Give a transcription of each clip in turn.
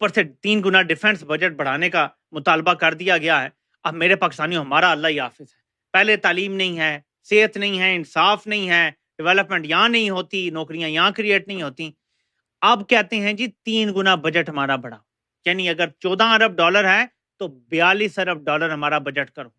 ऊपर से 3 गुना defence budget बढ़ाने का मुतालबा कर दिया गया है। अब मेरे पाकिस्तानियों, हमारा अल्लाह ही हाफिज है। पहले तालीम नहीं है, सेहत नहीं है, इंसाफ नहीं है, डेवलपमेंट यहाँ नहीं होती, नौकरियां यहाँ क्रिएट नहीं होती। अब कहते हैं जी 3 गुना बजट हमारा बढ़ा, यानी अगर 14 अरब डॉलर है तो 42 अरब डॉलर हमारा बजट करो।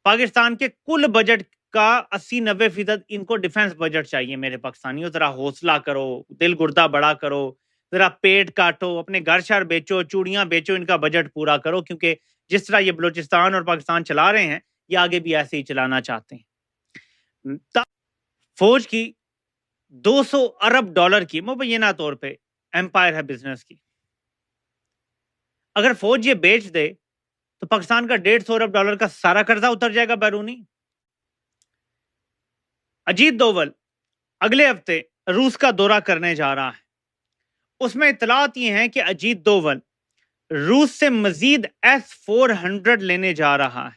पाकिस्तान के कुल बजट का 80-90% इनको डिफेंस बजट चाहिए। मेरे पाकिस्तानियों, जरा हौसला करो, दिल गुर्दा बड़ा करो, जरा पेट काटो, अपने घर शहर बेचो, चूड़ियां बेचो, इनका बजट पूरा करो, क्योंकि जिस तरह ये बलूचिस्तान और पाकिस्तान चला रहे हैं, ये आगे भी ऐसे ही चलाना चाहते हैं। फौज की 200 अरब डॉलर की मुबैना तौर पे एम्पायर है बिजनेस की। अगर फौज ये बेच दे तो पाकिस्तान का 150 अरब डॉलर का सारा कर्जा उतर जाएगा बैरूनी। अजीत डोवल अगले हफ्ते रूस का दौरा करने जा रहा है। उसमें इतलात ये हैं कि अजीत डोवल रूस से मजीद S-400 लेने जा रहा है।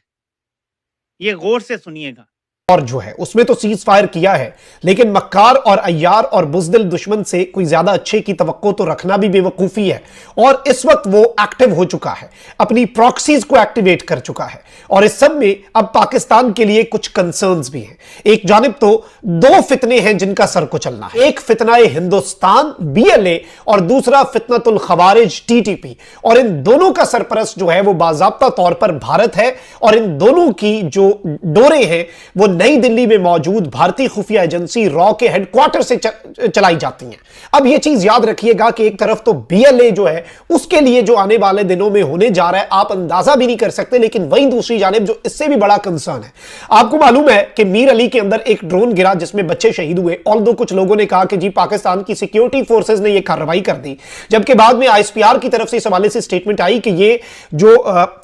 ये गौर से सुनिएगा। और जो है उसमें तो सीज फायर किया है, लेकिन मक्कार और अय्यार और बुज़दिल दुश्मन से कोई ज्यादा अच्छे की तवक्को तो रखना भी बेवकूफी है। और इस वक्त वो एक्टिव हो चुका है, अपनी प्रॉक्सीज को एक्टिवेट कर चुका है, और इस सब में अब पाकिस्तान के लिए कुछ कंसर्न्स भी हैं। एक जानिब तो 2 फितने हैं जिनका सर को चलना है, एक फितना हिंदुस्तान BLA और दूसरा फितनतुल खवारिज TTP, और इन दोनों का सरपरस्त जो है वो बाज़ाब्ता तौर पर भारत है, और इन दोनों की जो डोरे हैं वो नई दिल्ली में मौजूद भारतीय खुफिया एजेंसी रॉ के हेडक्वार्टर से चलाई जाती हैं। अब यह चीज याद रखिएगा कि एक तरफ तो BLA जो है उसके लिए जो आने वाले दिनों में होने जा रहा है आप अंदाजा भी नहीं कर सकते, लेकिन वहीं दूसरी जानिब जो इससे भी बड़ा कंसर्न है, आपको मालूम है कि मीर अली के अंदर एक ड्रोन गिरा जिसमें बच्चे शहीद हुए। ऑल्दो कुछ लोगों ने कहा कि जी पाकिस्तान की सिक्योरिटी फोर्सेज ने यह कार्रवाई कर दी, जबकि बाद में ISPR की तरफ से इस हवाले से स्टेटमेंट आई कि ये जो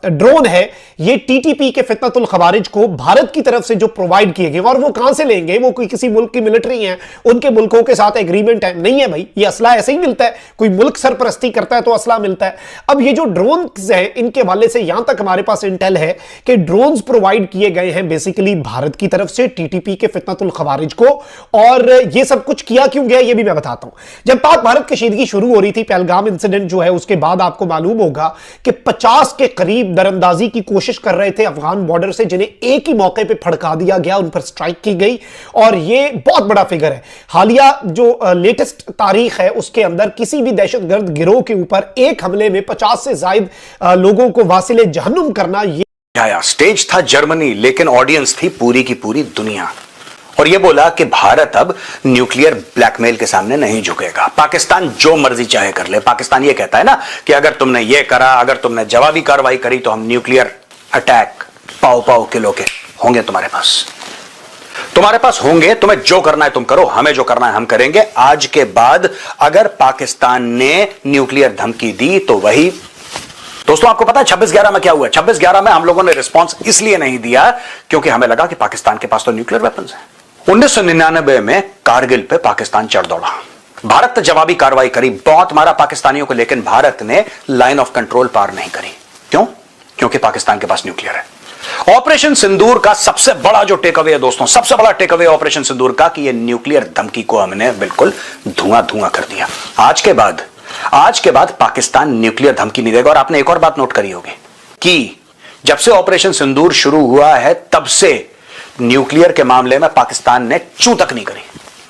ड्रोन है ये TTP के फितनतुल खवारिज को भारत की तरफ से जो प्रोवाइड किए गए, और वो कहां से लेंगे, वो कोई किसी मुल्क की मिलिट्री है, उनके मुल्कों के साथ एग्रीमेंट है, नहीं है भाई, ये असला ऐसे ही मिलता है, कोई मुल्क सरपरस्ती करता है तो असला मिलता है। अब ये जो ड्रोन्स हैं इनके हवाले से यहां तक हमारे पास इंटेल है कि ड्रोन्स प्रोवाइड किए गए हैं बेसिकली भारत की तरफ से TTP के फितनतुल खवारिज को, और ये सब कुछ किया क्यों गया ये भी मैं बताता हूं। जब पाक भारत कशीदगी शुरू हो रही थी, पहलगाम इंसिडेंट जो है उसके बाद आपको मालूम होगा कि 50 के करीब दरअंदाजी की कोशिश कर रहे थे अफगान बॉर्डर से, जिन्हें एक ही मौके पर फड़का दिया गया, उन पर स्ट्राइक की गई, और ये बहुत बड़ा फिगर है। हालिया जो लेटेस्ट तारीख है उसके अंदर किसी भी दहशतगर्द गिरोह के ऊपर एक हमले में 50 से ज्यादा लोगों को वासिले जहन्नुम करना, ये स्टेज था जर्मनी लेकिन ऑडियंस थी पूरी की पूरी दुनिया। और यह बोला कि भारत अब न्यूक्लियर ब्लैकमेल के सामने नहीं झुकेगा, पाकिस्तान जो मर्जी चाहे कर ले। पाकिस्तान यह कहता है ना कि अगर तुमने यह करा, अगर तुमने जवाबी कार्रवाई करी तो हम nuclear attack pav pav kilo के होंगे तुम्हारे पास होंगे, तुम्हें जो करना है तुम करो, हमें जो करना है हम करेंगे। आज के बाद अगर पाकिस्तान ने न्यूक्लियर धमकी दी तो वही, दोस्तों आपको पता है 26/11 में क्या हुआ? 26/11 में हम लोगों ने रिस्पांस इसलिए नहीं दिया क्योंकि हमें लगा कि पाकिस्तान के पास तो न्यूक्लियर वेपन्स हैं। 1999 में कारगिल पे पाकिस्तान चढ़ दौड़ा, भारत ने जवाबी कार्रवाई करी, बहुत मारा पाकिस्तानियों को, लेकिन भारत ने लाइन ऑफ कंट्रोल पार नहीं करी। क्यों? क्योंकि पाकिस्तान के पास न्यूक्लियर है। ऑपरेशन सिंदूर का सबसे बड़ा जो टेकअवे है दोस्तों, सबसे बड़ा टेकअवे ऑपरेशन सिंदूर का कि ये न्यूक्लियर धमकी को हमने बिल्कुल धुआं कर दिया। आज के बाद पाकिस्तान न्यूक्लियर धमकी नहीं देगा। और आपने एक और बात नोट करी होगी कि जब से ऑपरेशन सिंदूर शुरू हुआ है तब से न्यूक्लियर के मामले में पाकिस्तान ने चूं तक नहीं करी,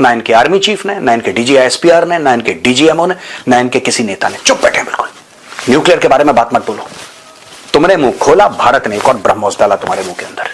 ना इनके आर्मी चीफ ने, ना इनके DG ISPR ने, ना इनके DGMO ने, ना इनके किसी नेता ने। चुप बैठे बिल्कुल, न्यूक्लियर के बारे में बात मत बोलो। तुमने मुंह खोला, भारत ने एक और ब्रह्मोस डाला तुम्हारे मुंह के अंदर।